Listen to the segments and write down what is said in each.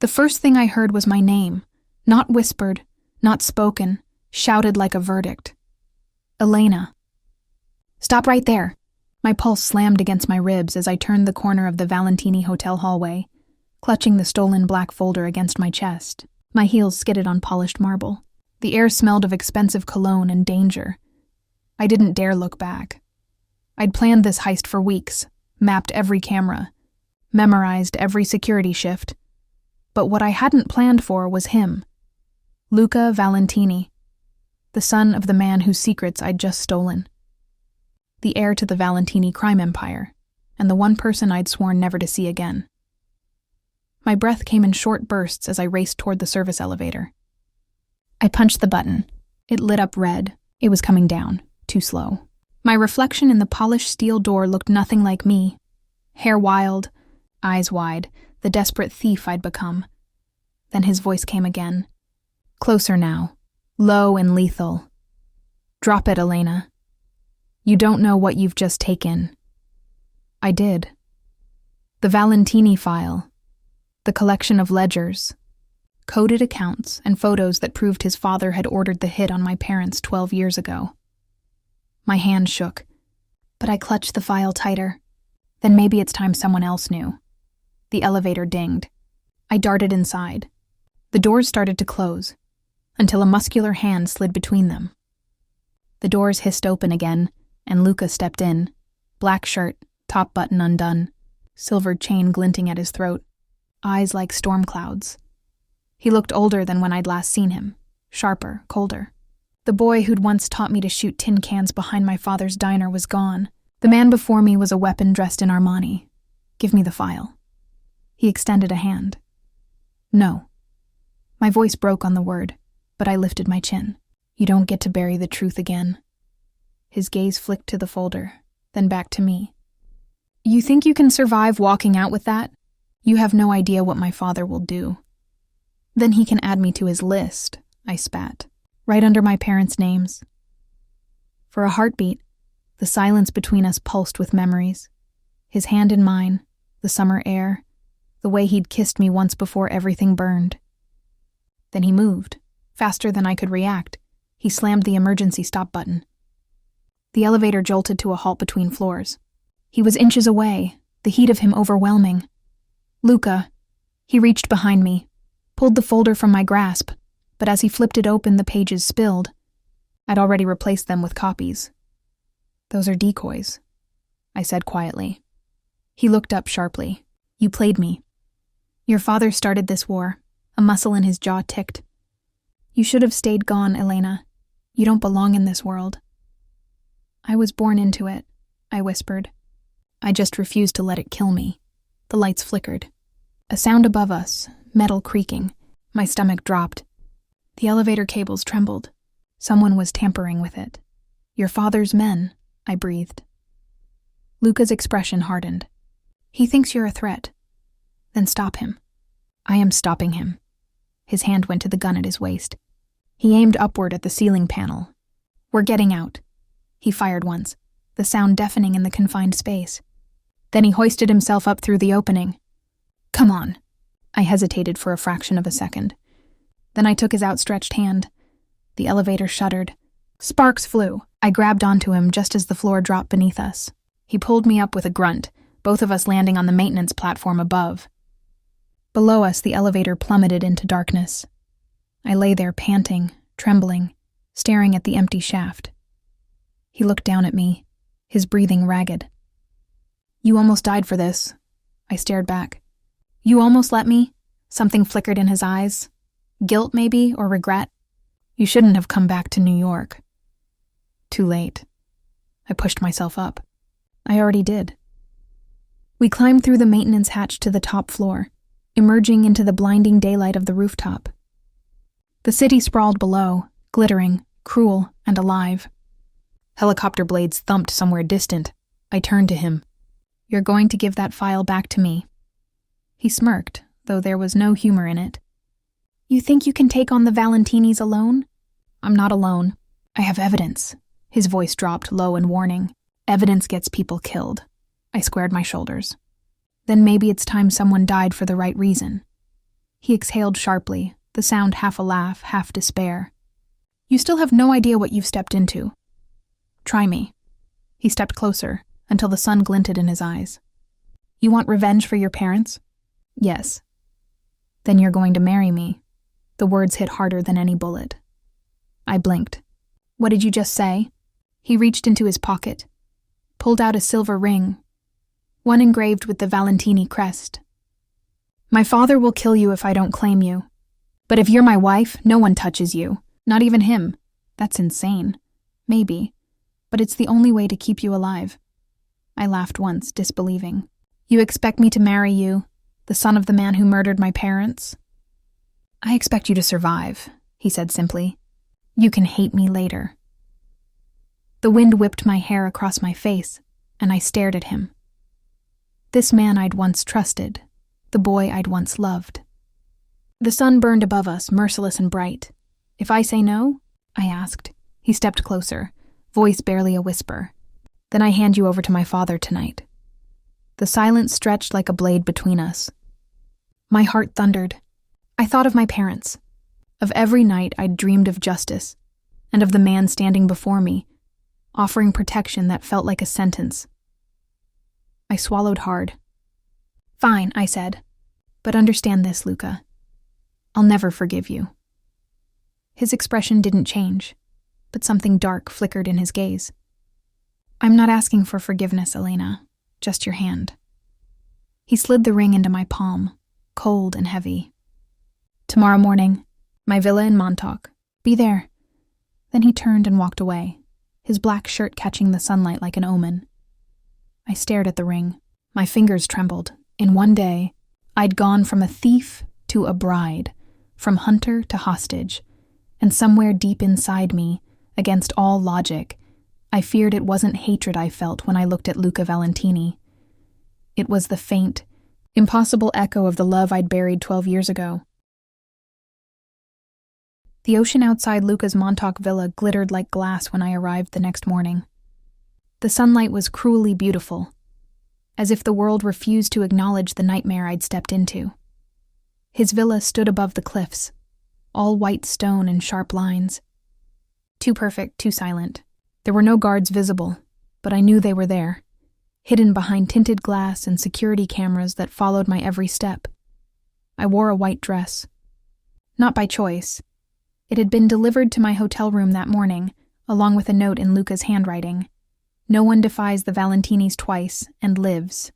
The first thing I heard was my name, not whispered, not spoken, shouted like a verdict. Elena. Stop right there. My pulse slammed against my ribs as I turned the corner of the Valentini Hotel hallway, clutching the stolen black folder against my chest. My heels skidded on polished marble. The air smelled of expensive cologne and danger. I didn't dare look back. I'd planned this heist for weeks, mapped every camera, memorized every security shift. But what I hadn't planned for was him. Luca Valentini, the son of the man whose secrets I'd just stolen. The heir to the Valentini crime empire, and the one person I'd sworn never to see again. My breath came in short bursts as I raced toward the service elevator. I punched the button. It lit up red. It was coming down, too slow. My reflection in the polished steel door looked nothing like me. Hair wild, eyes wide, the desperate thief I'd become. Then his voice came again. Closer now, low and lethal. Drop it, Elena. You don't know what you've just taken. I did. The Valentini file. The collection of ledgers. Coded accounts and photos that proved his father had ordered the hit on my parents 12 years ago. My hand shook, but I clutched the file tighter. Then maybe it's time someone else knew. The elevator dinged. I darted inside. The doors started to close, until a muscular hand slid between them. The doors hissed open again, and Luca stepped in, black shirt, top button undone, silvered chain glinting at his throat, eyes like storm clouds. He looked older than when I'd last seen him, sharper, colder. The boy who'd once taught me to shoot tin cans behind my father's diner was gone. The man before me was a weapon dressed in Armani. Give me the file. He extended a hand. No. My voice broke on the word, but I lifted my chin. You don't get to bury the truth again. His gaze flicked to the folder, then back to me. You think you can survive walking out with that? You have no idea what my father will do. Then he can add me to his list, I spat, right under my parents' names. For a heartbeat, the silence between us pulsed with memories. His hand in mine, the summer air, the way he'd kissed me once before everything burned. Then he moved, faster than I could react. He slammed the emergency stop button. The elevator jolted to a halt between floors. He was inches away, the heat of him overwhelming. Luca. He reached behind me, pulled the folder from my grasp, but as he flipped it open, the pages spilled. I'd already replaced them with copies. Those are decoys, I said quietly. He looked up sharply. You played me. Your father started this war. A muscle in his jaw ticked. You should have stayed gone, Elena. You don't belong in this world. I was born into it, I whispered. I just refused to let it kill me. The lights flickered. A sound above us, metal creaking. My stomach dropped. The elevator cables trembled. Someone was tampering with it. Your father's men, I breathed. Luca's expression hardened. He thinks you're a threat. Then stop him. I am stopping him. His hand went to the gun at his waist. He aimed upward at the ceiling panel. We're getting out. He fired once, the sound deafening in the confined space. Then he hoisted himself up through the opening. Come on. I hesitated for a fraction of a second. Then I took his outstretched hand. The elevator shuddered. Sparks flew. I grabbed onto him just as the floor dropped beneath us. He pulled me up with a grunt, both of us landing on the maintenance platform above. Below us, the elevator plummeted into darkness. I lay there panting, trembling, staring at the empty shaft. He looked down at me, his breathing ragged. You almost died for this. I stared back. You almost let me? Something flickered in his eyes. Guilt, maybe, or regret. You shouldn't have come back to New York. Too late. I pushed myself up. I already did. We climbed through the maintenance hatch to the top floor, emerging into the blinding daylight of the rooftop. The city sprawled below, glittering, cruel, and alive. Helicopter blades thumped somewhere distant. I turned to him. You're going to give that file back to me. He smirked, though there was no humor in it. You think you can take on the Valentinis alone? I'm not alone. I have evidence. His voice dropped low and warning. Evidence gets people killed. I squared my shoulders. Then maybe it's time someone died for the right reason. He exhaled sharply, the sound half a laugh, half despair. You still have no idea what you've stepped into. Try me. He stepped closer, until the sun glinted in his eyes. You want revenge for your parents? Yes. Then you're going to marry me. The words hit harder than any bullet. I blinked. What did you just say? He reached into his pocket, pulled out a silver ring, one engraved with the Valentini crest. My father will kill you if I don't claim you. But if you're my wife, no one touches you. Not even him. That's insane. Maybe. But it's the only way to keep you alive. I laughed once, disbelieving. You expect me to marry you, the son of the man who murdered my parents? I expect you to survive, he said simply. You can hate me later. The wind whipped my hair across my face, and I stared at him. This man I'd once trusted, the boy I'd once loved. The sun burned above us, merciless and bright. If I say no? I asked. He stepped closer, voice barely a whisper. Then I hand you over to my father tonight. The silence stretched like a blade between us. My heart thundered. I thought of my parents, of every night I'd dreamed of justice, and of the man standing before me, offering protection that felt like a sentence. I swallowed hard. Fine, I said, but understand this, Luca. I'll never forgive you. His expression didn't change, but something dark flickered in his gaze. I'm not asking for forgiveness, Elena, just your hand. He slid the ring into my palm, cold and heavy. Tomorrow morning, my villa in Montauk. Be there. Then he turned and walked away, his black shirt catching the sunlight like an omen. I stared at the ring. My fingers trembled. In one day, I'd gone from a thief to a bride, from hunter to hostage, and somewhere deep inside me, against all logic, I feared it wasn't hatred I felt when I looked at Luca Valentini. It was the faint, impossible echo of the love I'd buried 12 years ago. The ocean outside Luca's Montauk villa glittered like glass when I arrived the next morning. The sunlight was cruelly beautiful, as if the world refused to acknowledge the nightmare I'd stepped into. His villa stood above the cliffs, all white stone and sharp lines. Too perfect, too silent. There were no guards visible, but I knew they were there, hidden behind tinted glass and security cameras that followed my every step. I wore a white dress. Not by choice. It had been delivered to my hotel room that morning, along with a note in Luca's handwriting. No one defies the Valentinis twice and lives.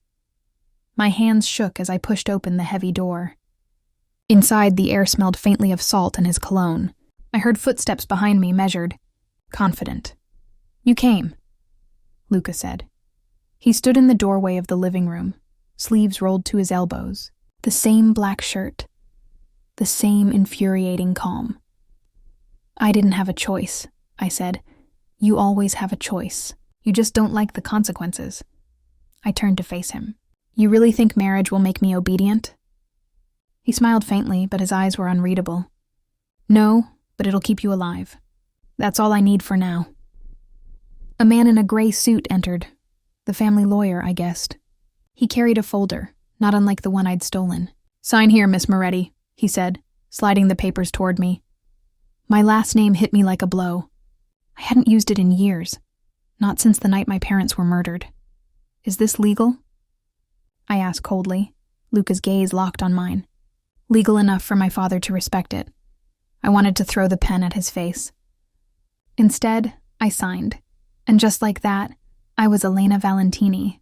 My hands shook as I pushed open the heavy door. Inside, the air smelled faintly of salt and his cologne. I heard footsteps behind me, measured, confident. You came, Luca said. He stood in the doorway of the living room, sleeves rolled to his elbows, the same black shirt, the same infuriating calm. I didn't have a choice, I said. You always have a choice. You just don't like the consequences. I turned to face him. You really think marriage will make me obedient? He smiled faintly, but his eyes were unreadable. No, but it'll keep you alive. That's all I need for now. A man in a gray suit entered. The family lawyer, I guessed. He carried a folder, not unlike the one I'd stolen. Sign here, Miss Moretti, he said, sliding the papers toward me. My last name hit me like a blow. I hadn't used it in years, not since the night my parents were murdered. Is this legal? I asked coldly. Luca's gaze locked on mine. Legal enough for my father to respect it. I wanted to throw the pen at his face. Instead, I signed, and just like that, I was Elena Valentini.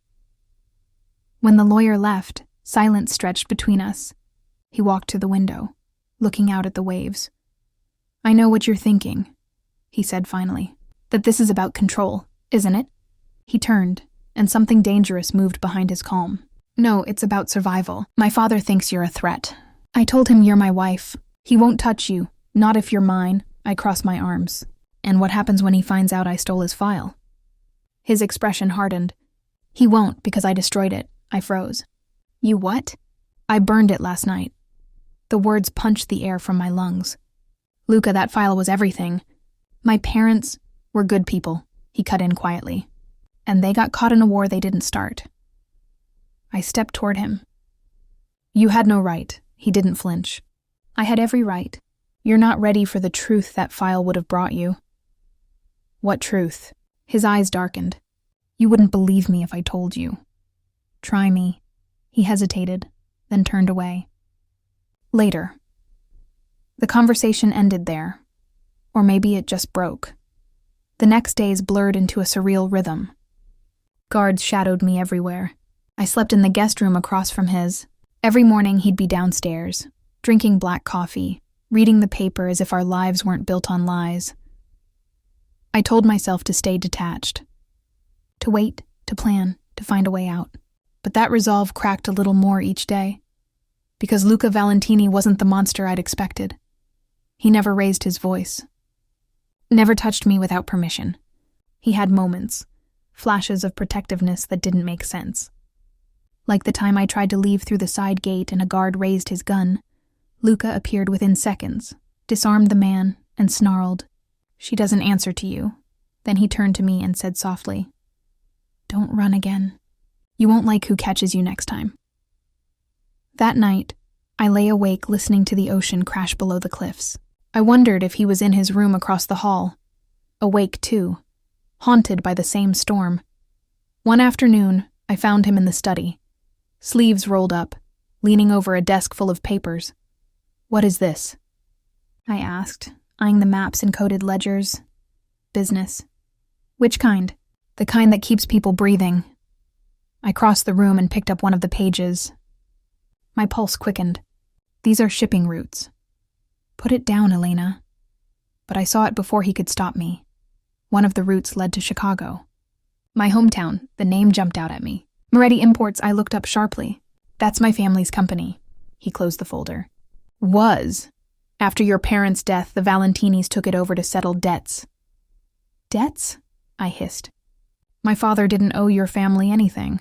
When the lawyer left, silence stretched between us. He walked to the window, looking out at the waves. I know what you're thinking, he said finally, that this is about control, isn't it? He turned, and something dangerous moved behind his calm. No, it's about survival. My father thinks you're a threat. I told him you're my wife. He won't touch you, not if you're mine. I cross my arms. And what happens when he finds out I stole his file? His expression hardened. He won't, because I destroyed it. I froze. You what? I burned it last night. The words punched the air from my lungs. Luca, that file was everything. My parents were good people, he cut in quietly. And they got caught in a war they didn't start. I stepped toward him. You had no right. He didn't flinch. I had every right. You're not ready for the truth that file would have brought you. What truth? His eyes darkened. You wouldn't believe me if I told you. Try me. He hesitated, then turned away. Later. The conversation ended there. Or maybe it just broke. The next days blurred into a surreal rhythm. Guards shadowed me everywhere. I slept in the guest room across from his. Every morning he'd be downstairs, drinking black coffee, reading the paper as if our lives weren't built on lies. I told myself to stay detached. To wait, to plan, to find a way out. But that resolve cracked a little more each day. Because Luca Valentini wasn't the monster I'd expected. He never raised his voice. Never touched me without permission. He had moments, flashes of protectiveness that didn't make sense. Like the time I tried to leave through the side gate and a guard raised his gun, Luca appeared within seconds, disarmed the man, and snarled, "She doesn't answer to you." Then he turned to me and said softly, "Don't run again. You won't like who catches you next time." That night, I lay awake listening to the ocean crash below the cliffs. I wondered if he was in his room across the hall, awake too, haunted by the same storm. One afternoon, I found him in the study, sleeves rolled up, leaning over a desk full of papers. "What is this?" I asked, eyeing the maps and coded ledgers. "Business." "Which kind?" "The kind that keeps people breathing." I crossed the room and picked up one of the pages. My pulse quickened. "These are shipping routes." "Put it down, Elena." But I saw it before he could stop me. One of the routes led to Chicago. My hometown, the name jumped out at me. Moretti Imports, I looked up sharply. "That's my family's company." He closed the folder. "Was. After your parents' death, the Valentinis took it over to settle debts." "Debts?" I hissed. "My father didn't owe your family anything."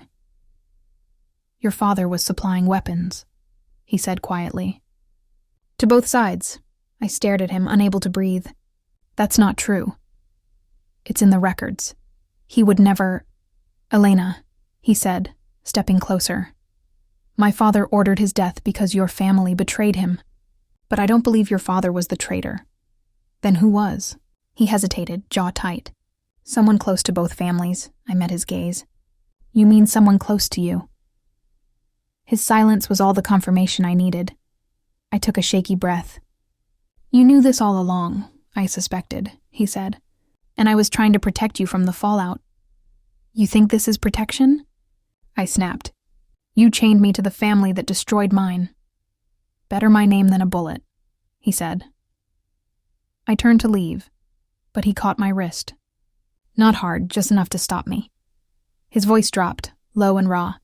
"Your father was supplying weapons," he said quietly. "To both sides." I stared at him, unable to breathe. "That's not true." "It's in the records. He would never—" "Elena," he said, stepping closer. "My father ordered his death because your family betrayed him. But I don't believe your father was the traitor." "Then who was?" He hesitated, jaw tight. "Someone close to both families." I met his gaze. "You mean someone close to you?" His silence was all the confirmation I needed. I took a shaky breath. "You knew this all along, I suspected," he said. "And I was trying to protect you from the fallout." "You think this is protection?" I snapped. "You chained me to the family that destroyed mine." "Better my name than a bullet," he said. I turned to leave, but he caught my wrist. Not hard, just enough to stop me. His voice dropped, low and raw.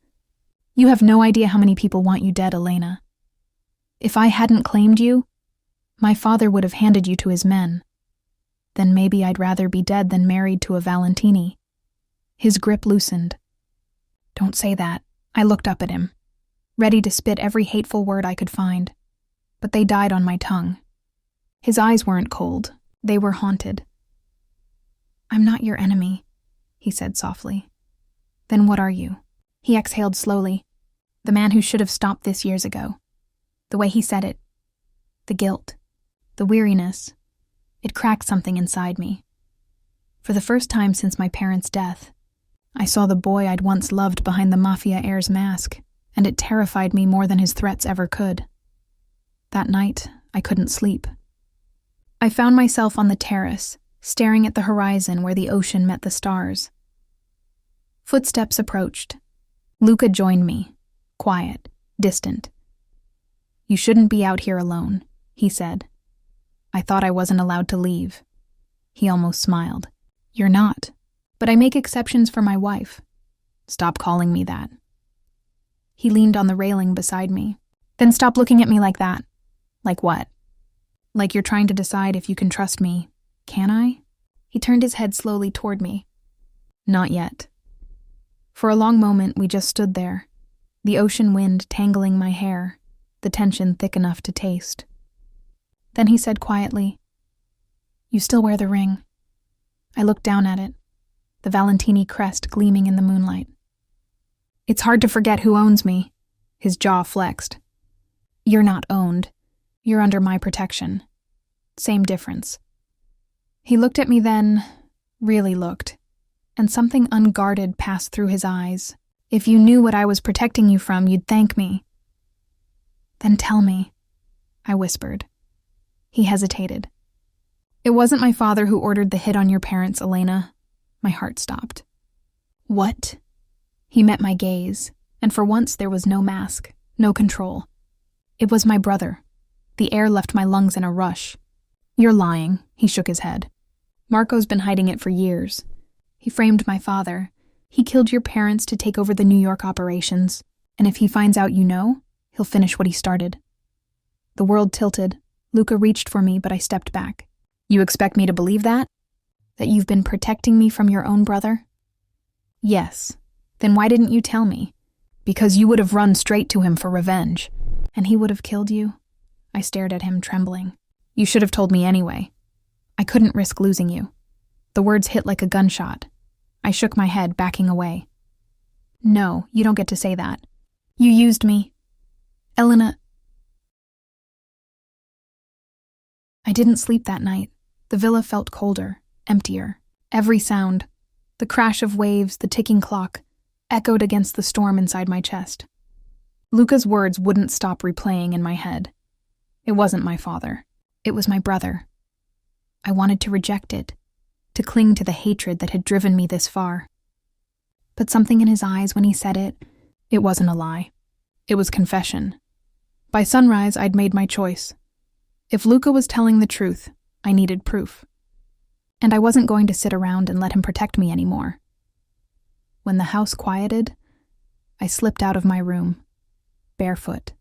"You have no idea how many people want you dead, Elena. If I hadn't claimed you, my father would have handed you to his men. Then maybe I'd rather be dead than married to a Valentini." His grip loosened. "Don't say that." I looked up at him, ready to spit every hateful word I could find. But they died on my tongue. His eyes weren't cold. They were haunted. "I'm not your enemy," he said softly. "Then what are you?" He exhaled slowly. "The man who should have stopped this years ago." The way he said it, the guilt, the weariness, it cracked something inside me. For the first time since my parents' death, I saw the boy I'd once loved behind the Mafia heir's mask, and it terrified me more than his threats ever could. That night, I couldn't sleep. I found myself on the terrace, staring at the horizon where the ocean met the stars. Footsteps approached. Luca joined me, quiet, distant. "You shouldn't be out here alone," he said. I thought I wasn't allowed to leave. He almost smiled. "You're not. But I make exceptions for my wife." "Stop calling me that." He leaned on the railing beside me. "Then stop looking at me like that." "Like what?" "Like you're trying to decide if you can trust me. Can I?" He turned his head slowly toward me. "Not yet." For a long moment, we just stood there, the ocean wind tangling my hair, the tension thick enough to taste. Then he said quietly, "You still wear the ring." I looked down at it, the Valentini crest gleaming in the moonlight. "It's hard to forget who owns me." His jaw flexed. "You're not owned. You're under my protection. Same difference. He looked at me then, really looked, and something unguarded passed through his eyes. If you knew what I was protecting you from, you'd thank me. Then tell me, I whispered. He hesitated. It wasn't my father who ordered the hit on your parents, Elena. My heart stopped. What? He met my gaze, and for once there was no mask, no control. It was my brother. The air left my lungs in a rush. You're lying, he shook his head. Marco's been hiding it for years. He framed my father. He killed your parents to take over the New York operations, and if he finds out you know, he'll finish what he started. The world tilted. Luca reached for me, but I stepped back. You expect me to believe that? That you've been protecting me from your own brother? Yes. Then why didn't you tell me? Because you would have run straight to him for revenge. And he would have killed you? I stared at him, trembling. You should have told me anyway. I couldn't risk losing you. The words hit like a gunshot. I shook my head, backing away. No, you don't get to say that. You used me. Elena. I didn't sleep that night. The villa felt colder, emptier. Every sound, the crash of waves, the ticking clock, echoed against the storm inside my chest. Luca's words wouldn't stop replaying in my head. It wasn't my father. It was my brother. I wanted to reject it, to cling to the hatred that had driven me this far. But something in his eyes when he said it, it wasn't a lie. It was confession. By sunrise, I'd made my choice. If Luca was telling the truth, I needed proof. And I wasn't going to sit around and let him protect me anymore. When the house quieted, I slipped out of my room, barefoot,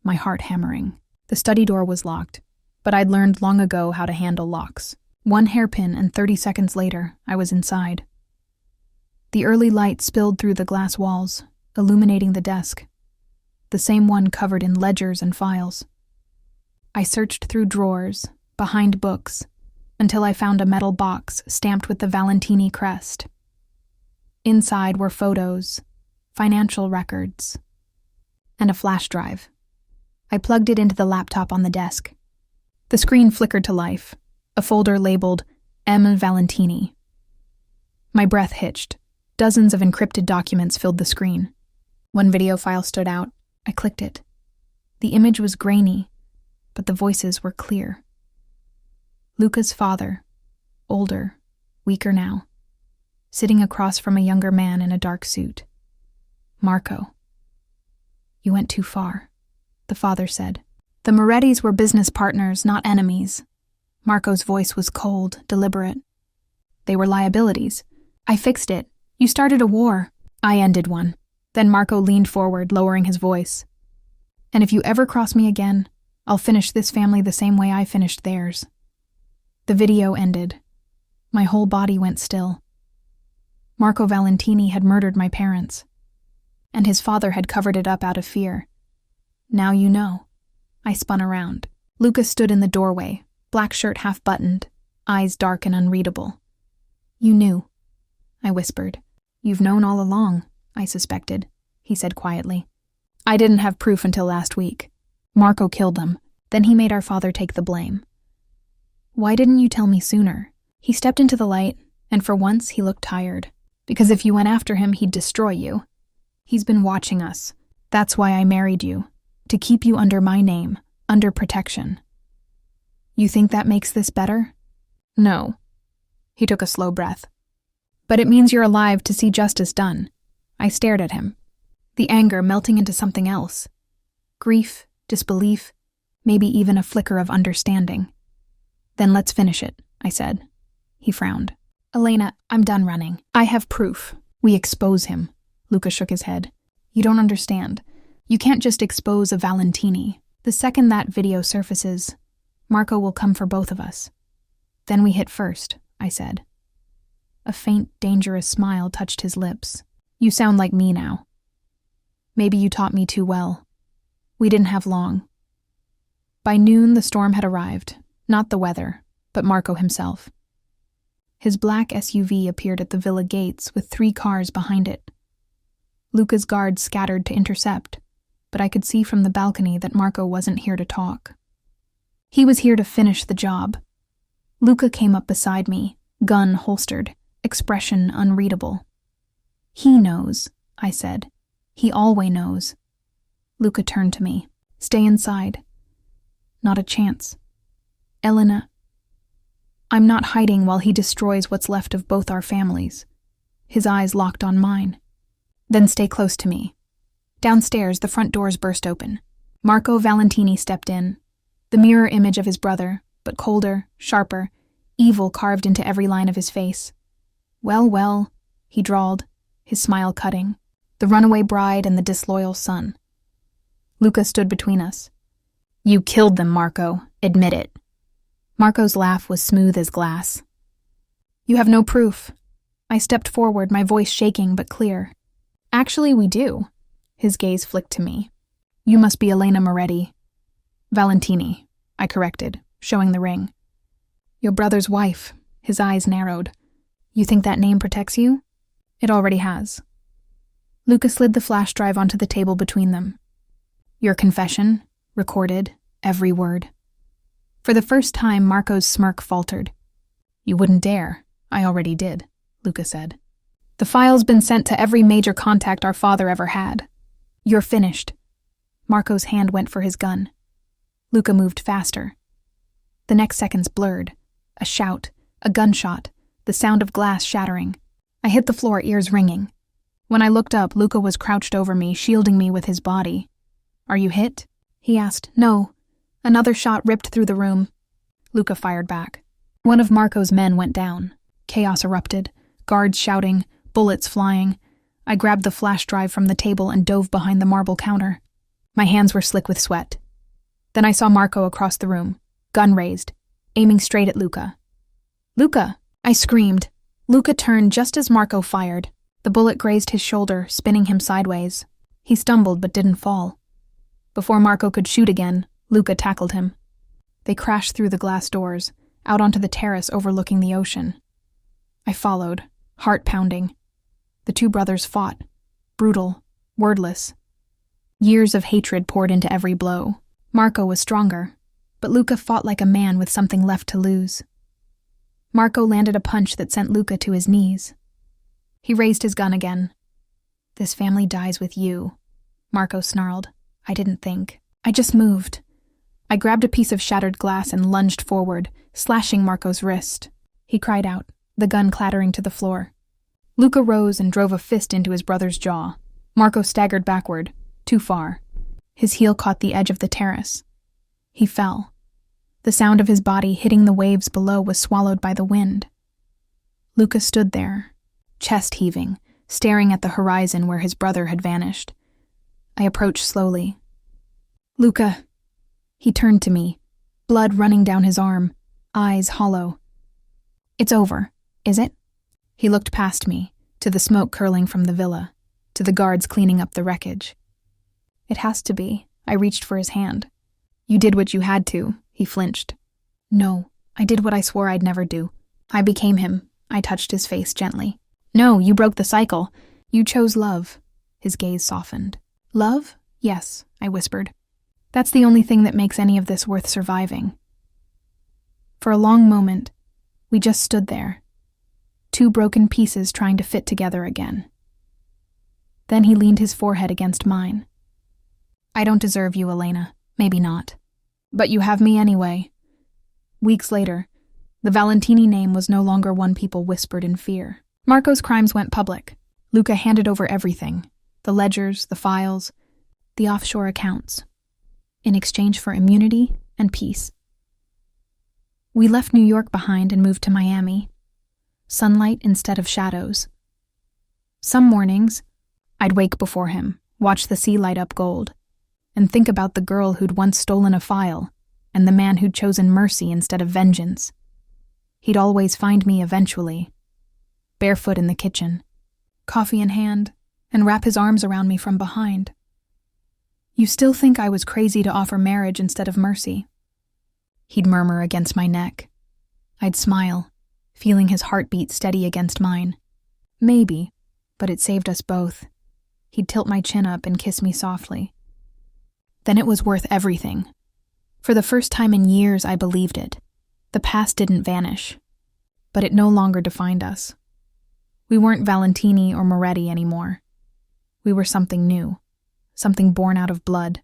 my heart hammering. The study door was locked, but I'd learned long ago how to handle locks. One hairpin, and 30 seconds later, I was inside. The early light spilled through the glass walls, illuminating the desk, the same one covered in ledgers and files. I searched through drawers, behind books, until I found a metal box stamped with the Valentini crest. Inside were photos, financial records, and a flash drive. I plugged it into the laptop on the desk. The screen flickered to life, a folder labeled M. Valentini. My breath hitched. Dozens of encrypted documents filled the screen. One video file stood out. I clicked it. The image was grainy, but the voices were clear. Luca's father, older, weaker now, sitting across from a younger man in a dark suit. Marco. You went too far, the father said. The Morettis were business partners, not enemies. Marco's voice was cold, deliberate. They were liabilities. I fixed it. You started a war. I ended one. Then Marco leaned forward, lowering his voice. And if you ever cross me again, I'll finish this family the same way I finished theirs. The video ended. My whole body went still. Marco Valentini had murdered my parents, and his father had covered it up out of fear. Now you know. I spun around. Luca stood in the doorway, black shirt half buttoned, eyes dark and unreadable. You knew, I whispered. You've known all along, I suspected, he said quietly. I didn't have proof until last week. Marco killed them. Then he made our father take the blame. Why didn't you tell me sooner? He stepped into the light, and for once he looked tired. Because if you went after him, he'd destroy you. He's been watching us. That's why I married you. To keep you under my name, under protection. You think that makes this better? No. He took a slow breath. But it means you're alive to see justice done. I stared at him, the anger melting into something else. Grief, disbelief, maybe even a flicker of understanding. Then let's finish it, I said. He frowned. Elena, I'm done running. I have proof. We expose him. Luca shook his head. You don't understand. You can't just expose a Valentini. The second that video surfaces, Marco will come for both of us. Then we hit first, I said. A faint, dangerous smile touched his lips. You sound like me now. Maybe you taught me too well. We didn't have long. By noon, the storm had arrived. Not the weather, but Marco himself. His black SUV appeared at the villa gates with 3 cars behind it. Luca's guards scattered to intercept, but I could see from the balcony that Marco wasn't here to talk. He was here to finish the job. Luca came up beside me, gun holstered, expression unreadable. He knows, I said. He always knows. Luca turned to me. Stay inside. Not a chance. Elena. I'm not hiding while he destroys what's left of both our families. His eyes locked on mine. Then stay close to me. Downstairs, the front doors burst open. Marco Valentini stepped in. The mirror image of his brother, but colder, sharper, evil carved into every line of his face. Well, well, he drawled, his smile cutting. The runaway bride and the disloyal son. Luca stood between us. You killed them, Marco. Admit it. Marco's laugh was smooth as glass. You have no proof. I stepped forward, my voice shaking but clear. Actually, we do. His gaze flicked to me. You must be Elena Moretti. Valentini, I corrected, showing the ring. Your brother's wife. His eyes narrowed. You think that name protects you? It already has. Luca slid the flash drive onto the table between them. Your confession, recorded, every word. For the first time, Marco's smirk faltered. You wouldn't dare. I already did, Luca said. The file's been sent to every major contact our father ever had. You're finished. Marco's hand went for his gun. Luca moved faster. The next seconds blurred. A shout, a gunshot, the sound of glass shattering. I hit the floor, ears ringing. When I looked up, Luca was crouched over me, shielding me with his body. Are you hit? He asked. No. Another shot ripped through the room. Luca fired back. One of Marco's men went down. Chaos erupted, guards shouting, bullets flying. I grabbed the flash drive from the table and dove behind the marble counter. My hands were slick with sweat. Then I saw Marco across the room, gun raised, aiming straight at Luca. Luca! I screamed. Luca turned just as Marco fired. The bullet grazed his shoulder, spinning him sideways. He stumbled but didn't fall. Before Marco could shoot again, Luca tackled him. They crashed through the glass doors, out onto the terrace overlooking the ocean. I followed, heart pounding. The two brothers fought, brutal, wordless. Years of hatred poured into every blow. Marco was stronger, but Luca fought like a man with something left to lose. Marco landed a punch that sent Luca to his knees. He raised his gun again. This family dies with you, Marco snarled. I didn't think. I just moved. I grabbed a piece of shattered glass and lunged forward, slashing Marco's wrist. He cried out, the gun clattering to the floor. Luca rose and drove a fist into his brother's jaw. Marco staggered backward, too far. His heel caught the edge of the terrace. He fell. The sound of his body hitting the waves below was swallowed by the wind. Luca stood there, chest heaving, staring at the horizon where his brother had vanished. I approached slowly. Luca. He turned to me, blood running down his arm, eyes hollow. It's over, is it? He looked past me, to the smoke curling from the villa, to the guards cleaning up the wreckage. It has to be. I reached for his hand. You did what you had to, he flinched. No, I did what I swore I'd never do. I became him. I touched his face gently. No, you broke the cycle. You chose love. His gaze softened. Love? Yes, I whispered. That's the only thing that makes any of this worth surviving. For a long moment, we just stood there, two broken pieces trying to fit together again. Then he leaned his forehead against mine. I don't deserve you, Elena. Maybe not. But you have me anyway. Weeks later, the Valentini name was no longer one people whispered in fear. Marco's crimes went public. Luca handed over everything, the ledgers, the files, the offshore accounts, in exchange for immunity and peace. We left New York behind and moved to Miami. Sunlight instead of shadows. Some mornings, I'd wake before him, watch the sea light up gold, and think about the girl who'd once stolen a file and the man who'd chosen mercy instead of vengeance. He'd always find me eventually, barefoot in the kitchen, coffee in hand, and wrap his arms around me from behind. You still think I was crazy to offer marriage instead of mercy? He'd murmur against my neck. I'd smile, feeling his heartbeat steady against mine. Maybe, but it saved us both. He'd tilt my chin up and kiss me softly. Then it was worth everything. For the first time in years, I believed it. The past didn't vanish, but it no longer defined us. We weren't Valentini or Moretti anymore. We were something new, something born out of blood,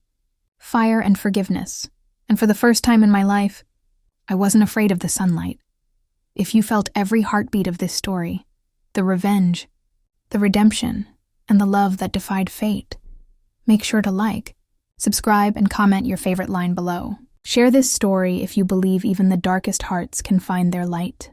fire and forgiveness. And for the first time in my life, I wasn't afraid of the sunlight. If you felt every heartbeat of this story, the revenge, the redemption, and the love that defied fate, make sure to like, subscribe, and comment your favorite line below. Share this story if you believe even the darkest hearts can find their light.